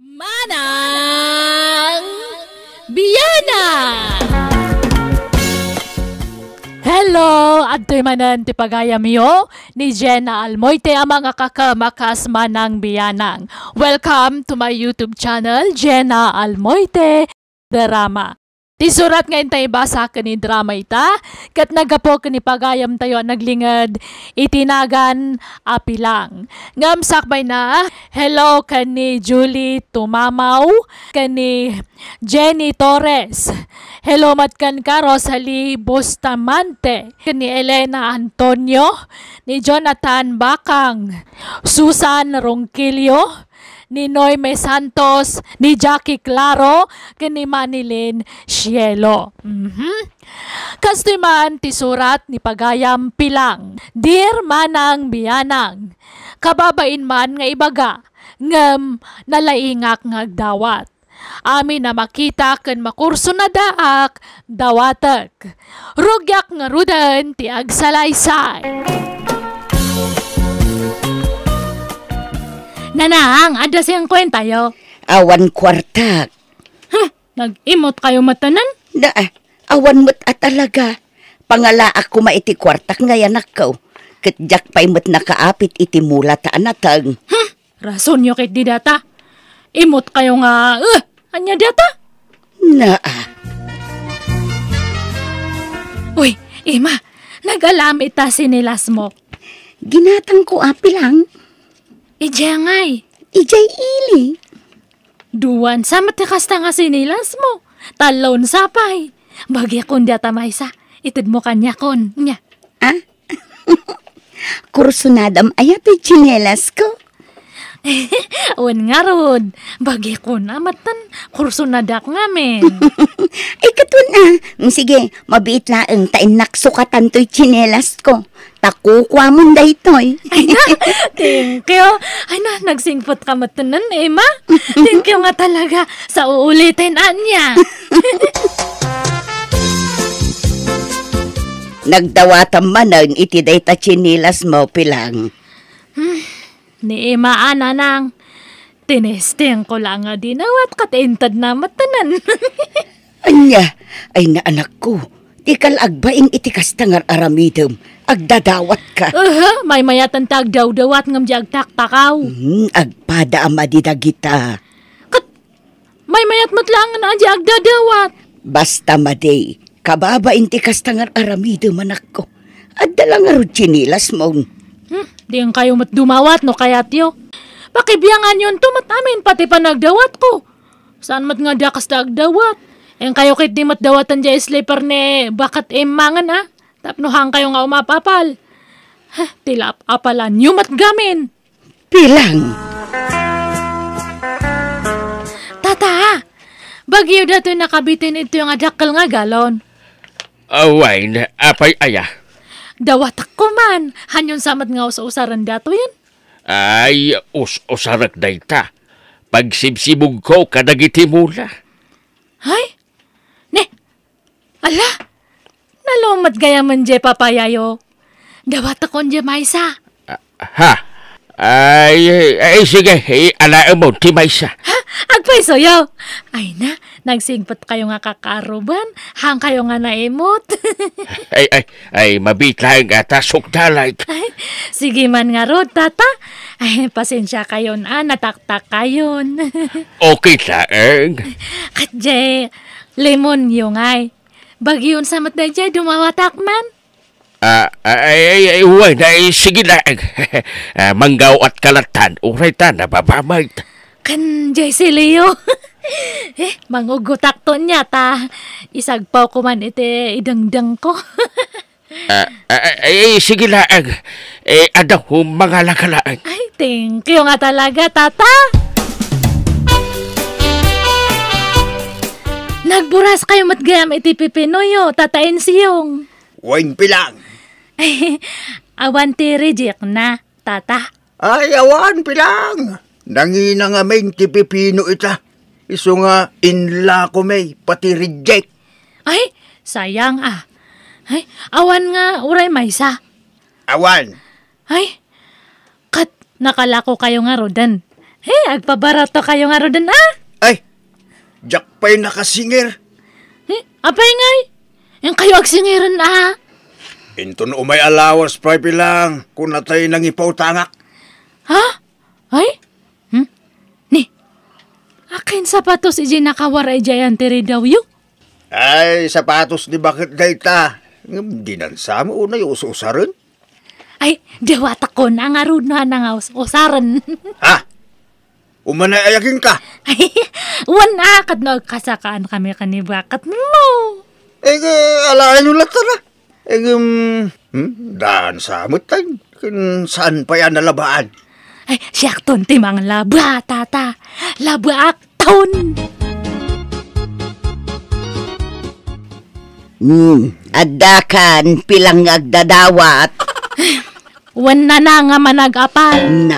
Manang Biyana! Hello! Adto'y manan ti pagayam yo ni Jenna Almoite ang mga kakamakas Manang Biyanang. Welcome to my YouTube channel, Jenna Almoite Drama. Ti surat nga intay basa ka ni drama ita, kat nagapo ka ni pagayam tayo naglingad, itinagan apilang. Ngam sakbay na, hello ka ni Julie Tumamaw, ka ni Jenny Torres. Hello matkan ka Rosalie Bustamante, ka ni Elena Antonio, ni Jonathan Bakang, Susan Ronquillo, ni Noime Santos, ni Jackie Claro, ni Manilin Cielo. Kastoy man ti surat ni pagayam pilang. Dear Manang Biyanang, kababain man nga ibaga, ngem nalaingak nga agdawat. Amin na makita ken makurso na daak, dawatek. Rugyak nga rudan ti agsalaysay. Nanang, ada siyang kwenta yo. Awan kwartak. Nag-imot kayo matanan? Awan mo't talaga. Pangala ako maiti kwartak ngayon ako. Katjak pa'y mo't nakaapit iti mula ta anatag. Rason nyo kit di data. Imot kayo nga, anya data? Uy, Ima, nag-alam ita sinilas mo. Ginatang ko api lang. Ijangay. Ijay ili. Duwan sa matikasta nga sinilas mo. Talon sapay. Bagya kon data maysa. Itid mo kanya kon. Nya. Kursunadam ayato'y chinelas ko. Awan nga rod. Bagya kon amatan. Kursunadak nga men. Ay katun Sige, mabiit laeng tain naksukatan to'y chinelas ko. Takukwa mo da ito'y. Ay na, thank you. Ay na, nagsingpot ka matanan, Emma. Thank you nga talaga sa uulitin, Anya. Nagdawatan man ang itiday ta chinilas mo pilang. Ni Emma, anang. Tinesting ko lang nga dinawat katintad na matanan. Anya, ay na anak ko. Di kalagbaing itikas tangar aramidem. Agdadawat ka. May mayatan tag daw-dawat ngam di agtak-takaw. Agpada ama di dagita. Kat, may mayat matlangan na di agdadawat. Basta maday, kababain tikas tangar aramidem anak ko. Adala nga ro chinilas mo. Di ang kayo matdumawat no kayat yo. Pakibiyangan yun tumat amin pati pa nagdawat ko. Saan mat nga dakas dagdawat? Yang kayo kit di matdawatan di sleeper ne bakat emangan Tapnohang kayo nga umapapal. Tilap apalan nyo matgamin. Pilang. Tata, bagyo dato nakabitin ito yung adakal nga galon. Away na apay aya. Dawatak ko man. Hanyon samat nga sa usaran dato yan. Ay, usarak na ita. Pagsibsibog ko kadagiti mula. Ay? Ne? Ala? Nalomat gaya man je papayayo. Dawat akon je maysa. Ay, sige. Alaan mo, ti maysa. Agpaiso yo. Ay na, nagsingpot kayo nga kakaruban. Hang kayo nga naimot. ay, mabitlang ata sukdalay. Sige man nga rod, tata. Ay, pasensya kayo nataktak kayon. Okay lang. Katje, lemon yung ay. Bagyon sa mat na dyan, dumawatak man. Uy, sige lang. Manggaw at kalatan, uray ta, nababamay. Kan dyan si Leo. Mangugutak to niya, ta. Isagpaw ko man ite idangdang ko. Sige lang. Adaw, mga lakalaan. Ay, thank you nga talaga, tata. Nagburas kayo matgayam iti pipinoyo, tatain siyong. Wain pilang. Awan ti reject na, tata. Ay, awan pilang. Nangina nga may ti pipino ita. Iso nga inla ko may pati reject. Ay, sayang Ay, awan nga uray maysa. Awan. Ay, kat nakalako kayo nga rodan. Hey, agpabarato kayo nga ro dun Ay, jak pa'y nakasinger. Apay ngay? Yung kayo agsingiran Into no umay allowance pa pilang kung natay nang ipautangak. Ha? Ay? Ni, akin sapatos iji nakawaray jayan tiri daw yu? Ay, sapatos di bakit dayta. Di nansa mo unay usarin. Ay, dewata ko na nga rin na nga usaran. Ha? Umanay ayakin ka. Ay, wana kat na kasakaan kami kanibakat mo. Alain ulat na. Daan sa amutan. Saan pa yan nalabaan? Ay, siyak ton timang laba, tata. Laba akton. Adakan pilang agdadawat. Wana na nga manag-apal.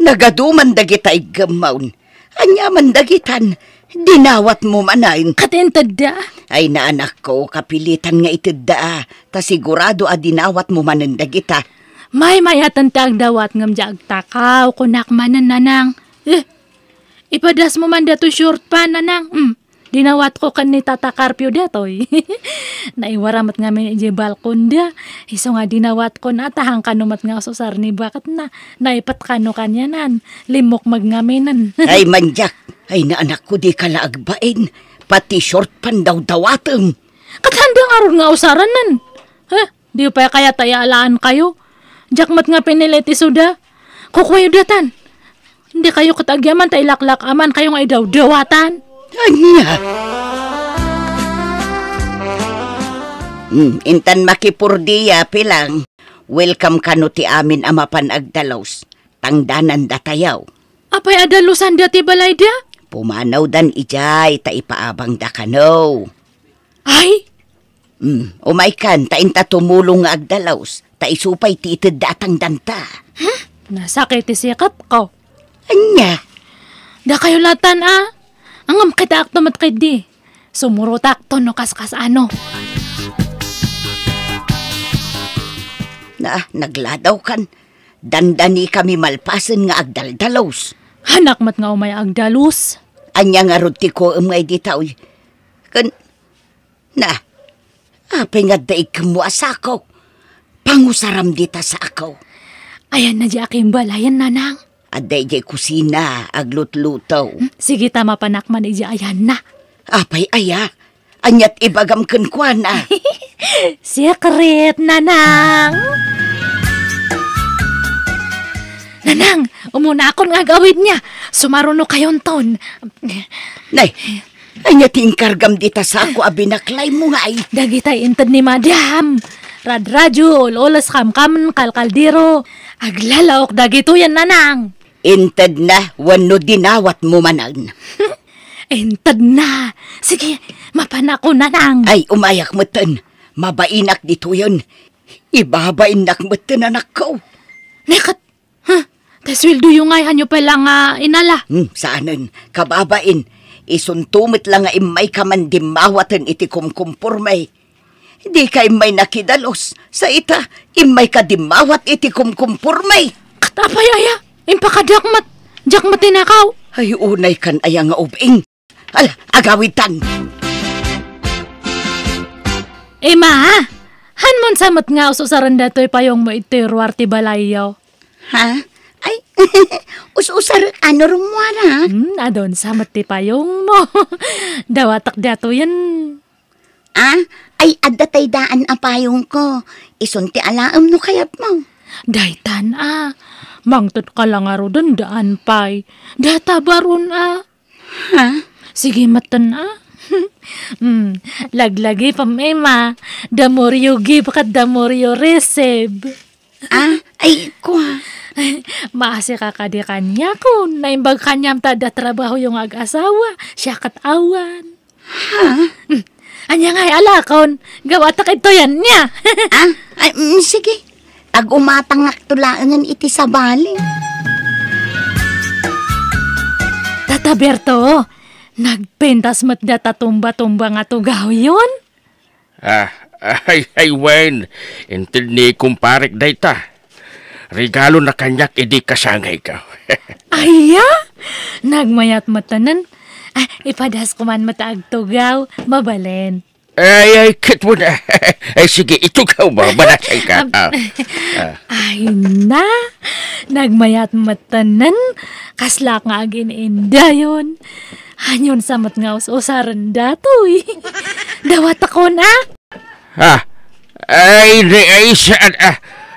Nagaduman dagita igamaun. Anya man dagitan, dinawat mo manain. Katintad da. Ay na anak ko, kapilitan nga itida. Ta sigurado dinawat mo manan dagita. May mayatan tag dawat ngam jag takaw kunak manan nanang. Ipadas mo man dato short pa nanang. Dinawat ko kan ni Tata Carpio datoy. Naiwaramat nga may balkon da. Iso nga dinawat ko na tahang kanumat nga susar ni bakat na. Naipat kano kanyanan. Limok magngaminan. Ay manjak, ay na anak ko di kalaagbain. Pati short pan daw dawatem. Kathandang aron nga usaranan. Di pa kaya tayaalaan kayo. Jakmat nga piniliti suda. Kukwayo datan. Hindi kayo katagyaman tailaklak aman kayo nga idaw dawatan. Anya? Intan makipurdiya pilang. Welcome kano ti amin amapan agdalaws. Tangdanan datayaw. Apay adalusan dati balay da? Pumanaw dan ijay ta ipaabang da kano. Ay? Umay kan ta inta tumulong nga agdalaws. Ta isupay ti ited datang danta. Nasakit isikat ko. Anya? Da kayo latan Angam kita akto matkid di. Sumurot akto no kaskas ano. Nagladaw kan. Dandani kami malpasen nga agdaldalaws. Hanak mat nga umay agdalus. Anya nga ruti ko umay ditaw. Apay nga daig mo asakaw. Pangusaram dita sa akaw. Ayan na di aking balayan nanang. Aday jay kusina, aglut-lutaw. Sige tama panakman ija ayan na. Apay aya, anyat ibagam kenkwa na. Secret, nanang. Nanang, umuna akong nga gawin niya. Sumaruno kayon ton. Nay, anyat ingkargam dita sa ako abinaklay mo nga ay. Dagitay intad ni madam. Radradyo, ulolas kam-kam, kalkaldiro. Aglalaok dagito yan, nanang. Intad na, wano dinawat mo manan. Intad na. Sige, mapanako, nanang. Ay, umayak mo tan. Mabainak dito yun. Ibabainak mo tan, anak ko. Nekat, taswildo yung ngay hanyo palang inala. Saanan, kababain. Isuntumit lang nga imay kamandimawatan iti kumkumpurmay. Di kay may nakidalos. Sa ita, imay kadimawat iti kumkumpurmay. Katapay aya, impakajakmat. Jakmat tinakaw. Ay, unay kan aya nga ubing. Ala, agawitan. Ma, hanmon samot nga ususaran dato'y payong mo iti ruwarte balayaw. Ha? Ay, usar ano rumwara? Adon samot ti payong mo. Dawatak dato yan. Ay addatay daan apayong ko. Isunti alaam no kayat mo. Daytan mangtod ka lang aro doon daan pay. Data baron Ha? Sige matan Laglagi pa Ema. Damoryo give kat damoryo receive. Ay kwa. Maasi ka kadi kanya ko. Naimbag kanyam tada trabaho yung ag-asawa. Siya kat awan. Ha? Anya nga'y alakon. Gawatak ito yan niya. Sige. Ag-umatangak tulaangan iti sabali. Tata Berto, nagpentas mat data tumba-tumba nga tugaw yun? Ay, Wayne. Intil ni kumparik dayta. Regalo na kanyak, edi kasangay ka. Aya, nagmayat matanan. Ipadas ko man mataag tugaw, mabalen. Ay, kit mo na. Ay, sige, itugaw mo. Manasay ka. Ay na, nagmayat matanan. Kasla nga agin inda yun. Hanyon samat nga usaran datoy. Dawat ako na. Ay, saan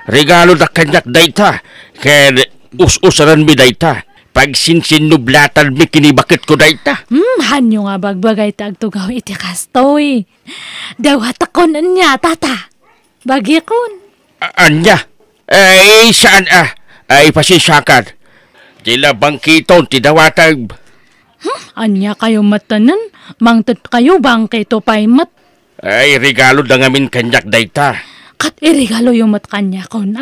regalo na kanyak dayta. Kaya us-usaran mi dayta. Pag sinsinublatan mi kinibakit ko dayta. Hanyo nga bagbagay tagtugaw iti kastoy. Dawat ako na niya, tata. Bagi kon. Anya? Ay, saan Ay, pasisyakan. Tila bangkiton, tidawatag. Anya kayo matanan? Mangtot kayo bangkito pa'y mat. Ay, regalo na ngamin kanyak dayta. Kat irigalo yung mat kanya kon,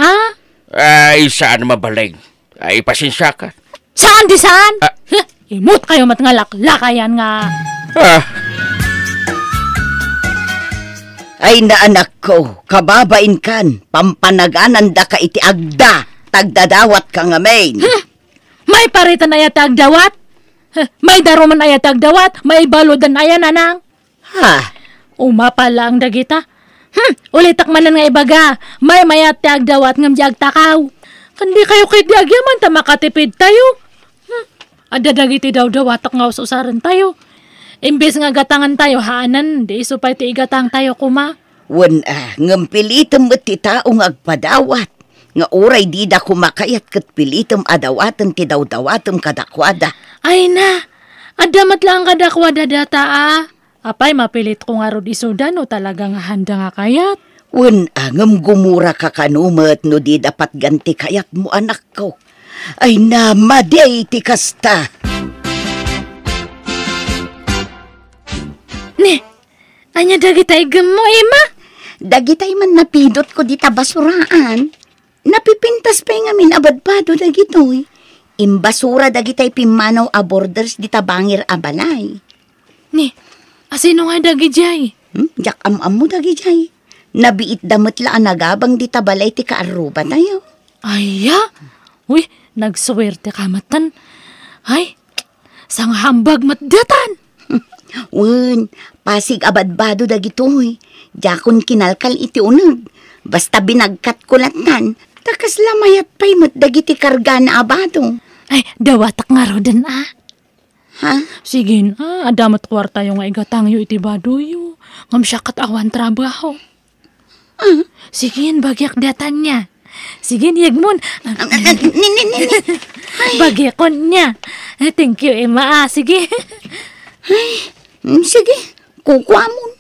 Ay, saan mabaling? Ay, pasisyakan. Saan di saan? Imut kayo mat nga laklakayan nga. Ay na anak ko, kababain kan, pampanaganan da ka iti agda, tagdadawat ka nga main. May paritan na yatag dawat? May daruman na yatag dawat? May balodan ayan anang? Ha? Umapala ang dagita. Ulitak manan nga ibaga, may mayatag dawat ngam diag takaw. Kandi kayo kay diagyaman ta makatipid tayo. Ada dagiti daw dawatak nga usaran tayo. Imbes nga gatangan tayo haanan, di supay ti igatang tayo kuma. Wan ngam pilitem met ti taong agpadawat. Nga uray di da kumakayat kat pilitem adawatan ti daw-dawatem kadakwada. Ay na, adamat lang kadakwada data Apay mapilit ko nga rod isudan o talagang handa nga kayat. Wan ngam gumura ka kanumet no di dapat ganti kayat mo anak ko. Ay na maday ti kasta. Ne, anya dagitay mo, Ima? Dagitay man napidot ko di tabasuraan. Napipintas pa nga minabadpado dagitoy. Imbasura dagitay pimanaw a borders di tabangir a balay. Ne, asino nga dagijay? Jak am mo dagijay. Nabiit damit laan nagabang di tabalay ti kaaruba tayo. Aya, uy, nagswerte ka matan. Ay, sang hambag matdatan. Wen, pasig abadbado dagitoy. Jakon kinalkal iti unag. Basta binagkat kulatan, takas lamayat pa'y mat dagiti karga na abado. Ay, dawatak nga rodan Ha? Sige adamat kwarta yung nga igatang yu iti baduyo. Ngam siya katawan trabaho. Sige, bagyak datan niya. Sige, yagmon. Bagyakon niya. Thank you, Emma. Sige. Sige, kukwamon.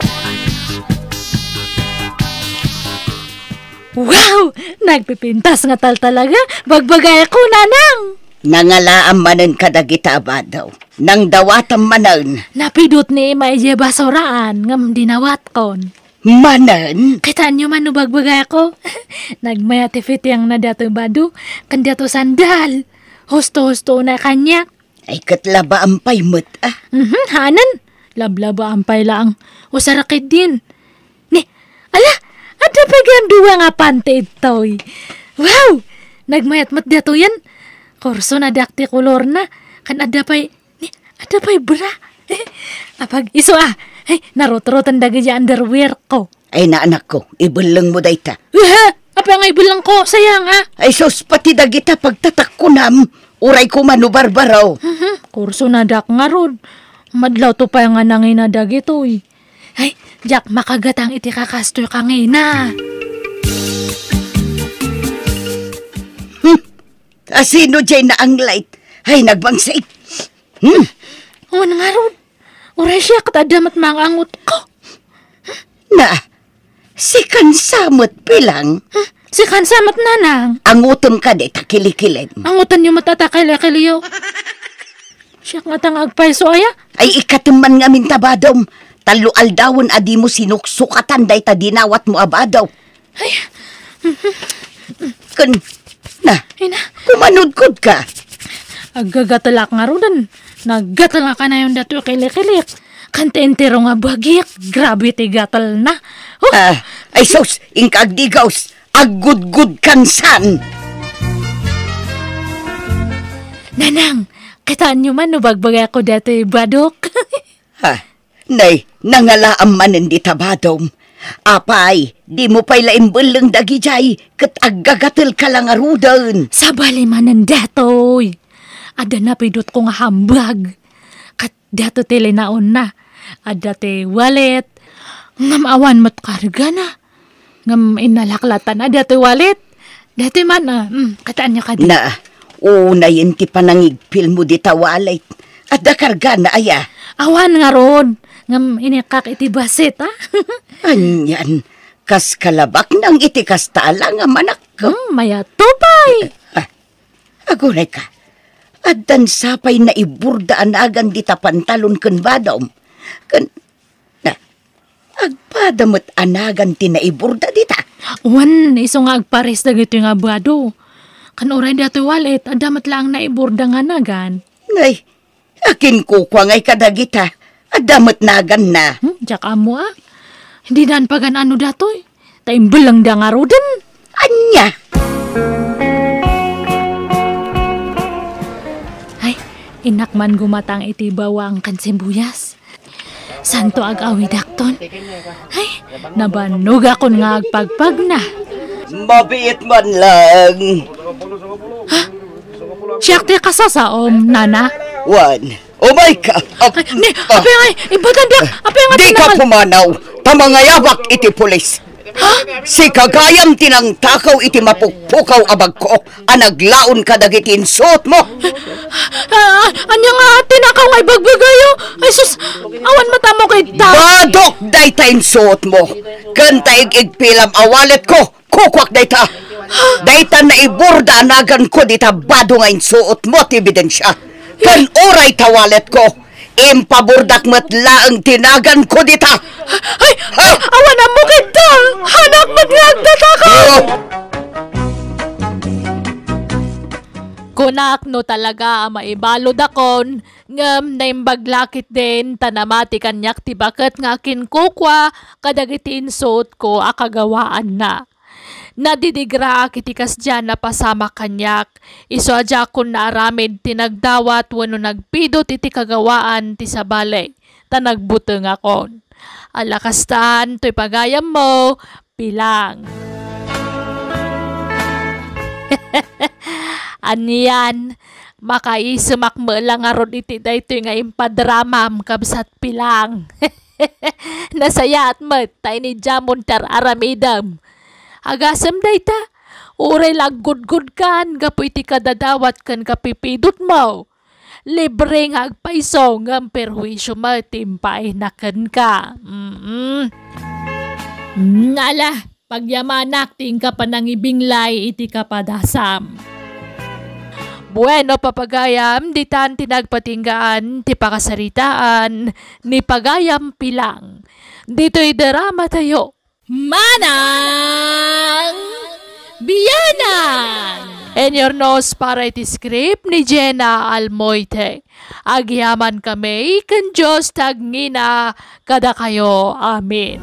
Wow! Nagpipintas nga talaga. Bagbagay ako, nanang. Nangalaam manen kadagita abadaw. Nang dawatam manen. Napidot ni Emma iya basuraan. Ngam dinawat kon. Manen? Kitaan nyo man no bagbagay ako. Nagmayatifit yung nadato bado. Kandato sandal. Husto-husto na kanya. Ay katlaba ampay mat Hanan. Lablaba ampay lang. Usarakid din. Ni, ala, ada pa gan duwa nga pante itoy. Wow! Nagmayat-mat dato yan. Korso na dakti kolor na. Kan ada pa'y, ni, ada pa'y bra. Apag iso ay, narot-rotan dagi ya underwear ko. Ay na anak ko, ibulang mo dayta. Apa nga ibulang ko, sayang Ay sos pati dagita pagtatak ko nam. Uray ko manubarbaraw. Kurso na dak nga rod. Madlaw to pa nga nangina dagi to Ay, Jack, makagatang iti kakastoy ka ngina. Asino dyan na ang light? Ay, nagbangsay. O nga rod. Uray siya katadamat mga angot ko. Na, si kansamot bilang. Si kansamat nanang. Angutom ka de, takilikilin. Angutan niyo matatakay-lakiliyo. Siya nga tangagpaiso aya. Ay ikatuman nga mintabadom. Talo aldawon adi mo sinuksukatan day ta dinawat mo abadaw. Ay. Kun, na, Ay na. kumanudkod ka. Agagatalak nga rodan. Naggatalak ka na yung dato kilik-kilik. Kanta-entero nga bagik. Grabe ti gatal na. Oh. Ay sos, ingkagdigaws. Agud-gud kansan. Nanang, kataan nyo man, nubagbagay ako dati, badok. Ha, nay, nangalaam man hindi tabadom. Apay, di mo pa'y laimbulang dagijay, kat agagatil ka lang arudan. Sabali manan datoy. Ada na pidot ko nga hambag. Kat dato tili naon na. Ada te wallet. Ngam awan mo't karga na. Ngam inalaklatan na dato wallet. Dato man kataan nyo ka di. Na, una yun ti panangigpil mo di tawalit. At dakarga na aya. Awan nga ron. Ngam inikak iti basit ha. Anyan, kas kalabak nang iti kastala nga manak ko. Maya tupay. Agunay ka. At dan sapay na iburda anagan di ta pantalon kun badom. Kun, na, agpadamot anagan ti na iburda di ta. Wan, iso nga agpares na gito nga bado. Kan oray dato wallet, adamat lang na iburda nga nagan. Ngay, akin kukwa ngay kadagita. Adamat nagan na. Tsaka mo Hindi daan pagan ano datoy. Taimbel lang da nga roden. Anya. Ay, inak man gumatang iti bawang kansembuyas. Santo ag-awi dakton. Ay, nabanog akon nga agpagpag na. Mabiit man lang. Siyak ti kasasaom, nana. One. Oh my God! Ni, api nga, ibatan di, api nga Di ka pumanaw! Tamangayawak iti pulis! Si kagayam tinang takaw iti mapukpukaw abag ko, anaglaon ka dagitin suot mo! Anya nga, tinakaw nga ibagbagayo! Ay sus, awan matamo kay ta! Badok dayta suot mo! Kantaig igpilam awalet ko, kukwak dayta! Dayta na iburda anagan ko dita bado nga suot mo ti ebidensya! Kan oray tawalet ko, impaburdak matlaang tinagan ko dita. Ay, awan na mo kita! Hanak maglagtatakaw! Kunak no talaga maibalod akon, ngam naimbaglakit din tanamati kanyak tibaket nga kinkukwa kadagitin suot ko akagawaan na. Nadidigra kitikas dyan na pasama kanyak. Iso adya kun naaramid tinagdawat wano nagpidot iti kagawaan ti sabale. Tanagbuteng akon. Alakastan to'y pagayam mo, pilang. Aniyan, makaisumak mo lang aron iti daytoy nga impadramam kabsat pilang. Nasaya at mat tayo ni Jamon tar aramidam. Agasam dayta, uray laggod-god kan, gapu iti kadadawat kan kapipidot mo. Libre nga agpaiso ng perwisyo mo, timpay na kan ka. Nala, pagyamanak, ting ka pa nang ibinglay, iti kapadasam. Bueno, papagayam, di tan tinagpatinggaan, ti pakasaritaan, ni pagayam pilang. Dito'y drama tayo. Manang Biyanang! And your nose para iti script ni Jenna Almoite. Agyaman kami, kan Diyos tagngina kada kayo. Amen.